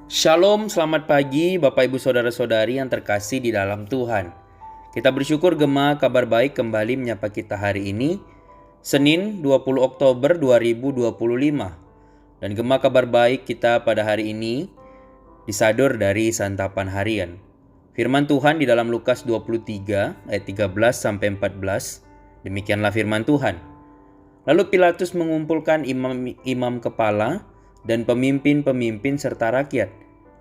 Shalom, selamat pagi Bapak Ibu Saudara-saudari yang terkasih di dalam Tuhan. Kita bersyukur Gema Kabar Baik kembali menyapa kita hari ini, Senin 20 Oktober 2025. Dan Gema Kabar Baik kita pada hari ini disadur dari santapan harian. Firman Tuhan di dalam Lukas 23 ayat 13 sampai 14. Demikianlah firman Tuhan. Lalu Pilatus mengumpulkan imam kepala dan pemimpin-pemimpin serta rakyat,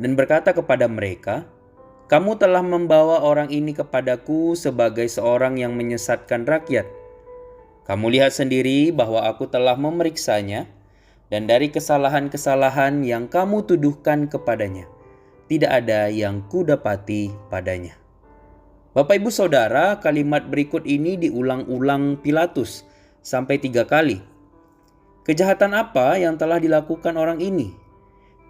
dan berkata kepada mereka, "Kamu telah membawa orang ini kepadaku sebagai seorang yang menyesatkan rakyat. Kamu lihat sendiri bahwa aku telah memeriksanya, dan dari kesalahan-kesalahan yang kamu tuduhkan kepadanya, tidak ada yang kudapati padanya." Bapak Ibu Saudara, kalimat berikut ini diulang-ulang Pilatus sampai 3 kali. Kejahatan apa yang telah dilakukan orang ini?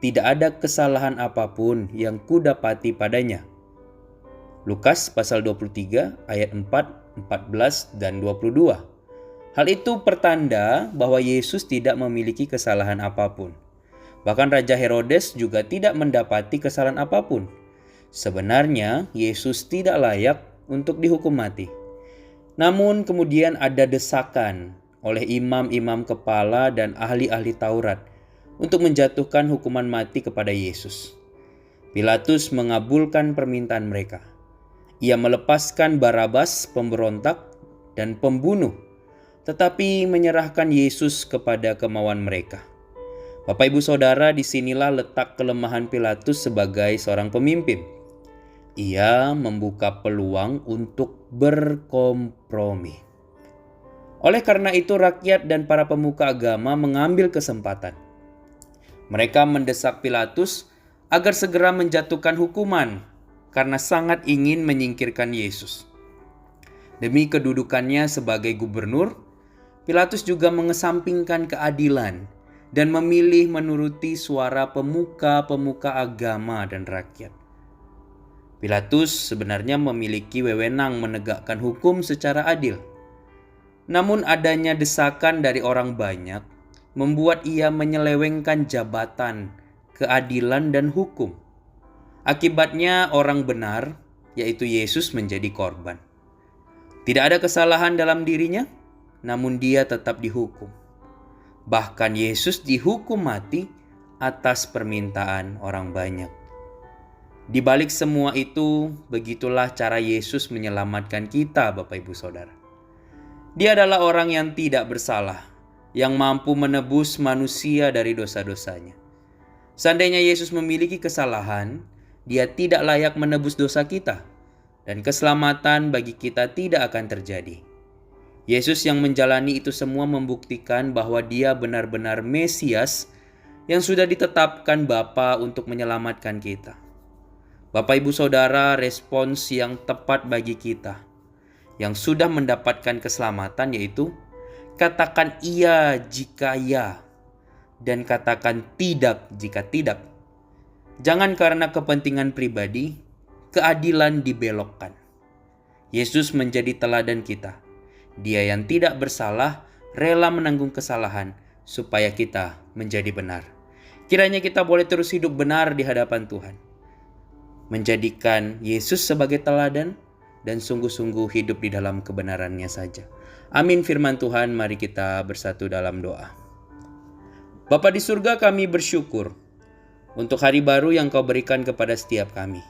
Tidak ada kesalahan apapun yang kudapati padanya. Lukas pasal 23 ayat 4, 14, dan 22. Hal itu pertanda bahwa Yesus tidak memiliki kesalahan apapun. Bahkan Raja Herodes juga tidak mendapati kesalahan apapun. Sebenarnya Yesus tidak layak untuk dihukum mati. Namun kemudian ada desakan oleh imam-imam kepala dan ahli-ahli Taurat untuk menjatuhkan hukuman mati kepada Yesus. Pilatus mengabulkan permintaan mereka. Ia melepaskan Barabas, pemberontak dan pembunuh, tetapi menyerahkan Yesus kepada kemauan mereka. Bapak Ibu Saudara, disinilah letak kelemahan Pilatus sebagai seorang pemimpin. Ia membuka peluang untuk berkompromi. Oleh karena itu rakyat dan para pemuka agama mengambil kesempatan. Mereka mendesak Pilatus agar segera menjatuhkan hukuman karena sangat ingin menyingkirkan Yesus. Demi kedudukannya sebagai gubernur, Pilatus juga mengesampingkan keadilan dan memilih menuruti suara pemuka-pemuka agama dan rakyat. Pilatus sebenarnya memiliki wewenang menegakkan hukum secara adil. Namun adanya desakan dari orang banyak membuat ia menyelewengkan jabatan, keadilan, dan hukum. Akibatnya orang benar, yaitu Yesus, menjadi korban. Tidak ada kesalahan dalam dirinya, namun dia tetap dihukum. Bahkan Yesus dihukum mati atas permintaan orang banyak. Di balik semua itu, begitulah cara Yesus menyelamatkan kita, Bapak Ibu Saudara. Dia adalah orang yang tidak bersalah, yang mampu menebus manusia dari dosa-dosanya. Seandainya Yesus memiliki kesalahan, Dia tidak layak menebus dosa kita, dan keselamatan bagi kita tidak akan terjadi. Yesus yang menjalani itu semua membuktikan bahwa Dia benar-benar Mesias yang sudah ditetapkan Bapa untuk menyelamatkan kita. Bapak Ibu Saudara, respons yang tepat bagi kita yang sudah mendapatkan keselamatan yaitu katakan iya jika ya dan katakan tidak jika tidak. Jangan karena kepentingan pribadi, keadilan dibelokkan. Yesus menjadi teladan kita. Dia yang tidak bersalah rela menanggung kesalahan supaya kita menjadi benar. Kiranya kita boleh terus hidup benar di hadapan Tuhan, menjadikan Yesus sebagai teladan dan sungguh-sungguh hidup di dalam kebenarannya saja. Amin firman Tuhan, mari kita bersatu dalam doa. Bapa di surga, kami bersyukur untuk hari baru yang Kau berikan kepada setiap kami.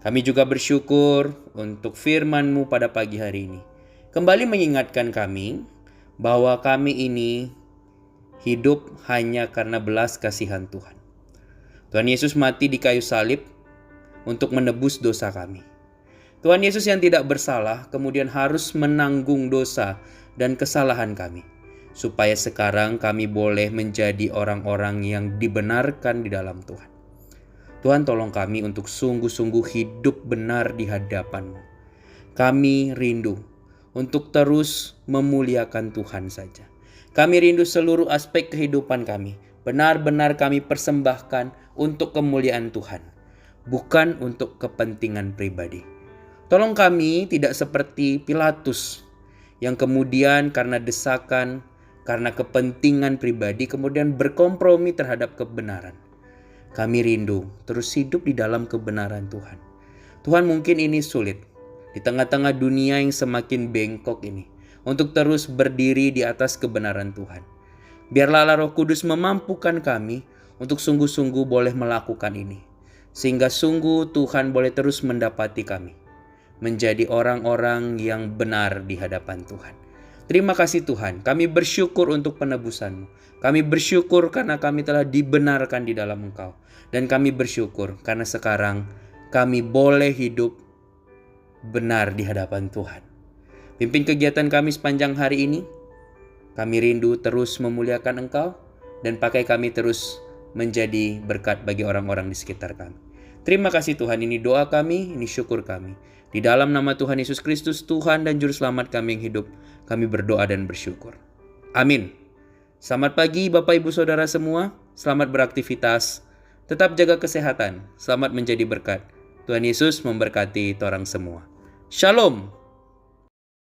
Kami juga bersyukur untuk firman-Mu pada pagi hari ini. Kembali mengingatkan kami bahwa kami ini hidup hanya karena belas kasihan Tuhan. Tuhan Yesus mati di kayu salib untuk menebus dosa kami. Tuhan Yesus yang tidak bersalah kemudian harus menanggung dosa dan kesalahan kami, supaya sekarang kami boleh menjadi orang-orang yang dibenarkan di dalam Tuhan. Tuhan, tolong kami untuk sungguh-sungguh hidup benar di hadapan-Mu. Kami rindu untuk terus memuliakan Tuhan saja. Kami rindu seluruh aspek kehidupan kami benar-benar kami persembahkan untuk kemuliaan Tuhan, bukan untuk kepentingan pribadi. Tolong kami tidak seperti Pilatus yang kemudian karena desakan, karena kepentingan pribadi kemudian berkompromi terhadap kebenaran. Kami rindu terus hidup di dalam kebenaran Tuhan. Tuhan, mungkin ini sulit di tengah-tengah dunia yang semakin bengkok ini, untuk terus berdiri di atas kebenaran Tuhan. Biarlah Allah Roh Kudus memampukan kami untuk sungguh-sungguh boleh melakukan ini, sehingga sungguh Tuhan boleh terus mendapati kami menjadi orang-orang yang benar di hadapan Tuhan. Terima kasih Tuhan, kami bersyukur untuk penebusan-Mu. Kami bersyukur karena kami telah dibenarkan di dalam Engkau. Dan kami bersyukur karena sekarang kami boleh hidup benar di hadapan Tuhan. Pimpin kegiatan kami sepanjang hari ini. Kami rindu terus memuliakan Engkau dan pakai kami terus menjadi berkat bagi orang-orang di sekitar kami. Terima kasih Tuhan, ini doa kami, ini syukur kami. Di dalam nama Tuhan Yesus Kristus, Tuhan dan Juru Selamat kami yang hidup, kami berdoa dan bersyukur. Amin. Selamat pagi Bapak Ibu Saudara semua, selamat beraktivitas, tetap jaga kesehatan, selamat menjadi berkat. Tuhan Yesus memberkati orang semua. Shalom.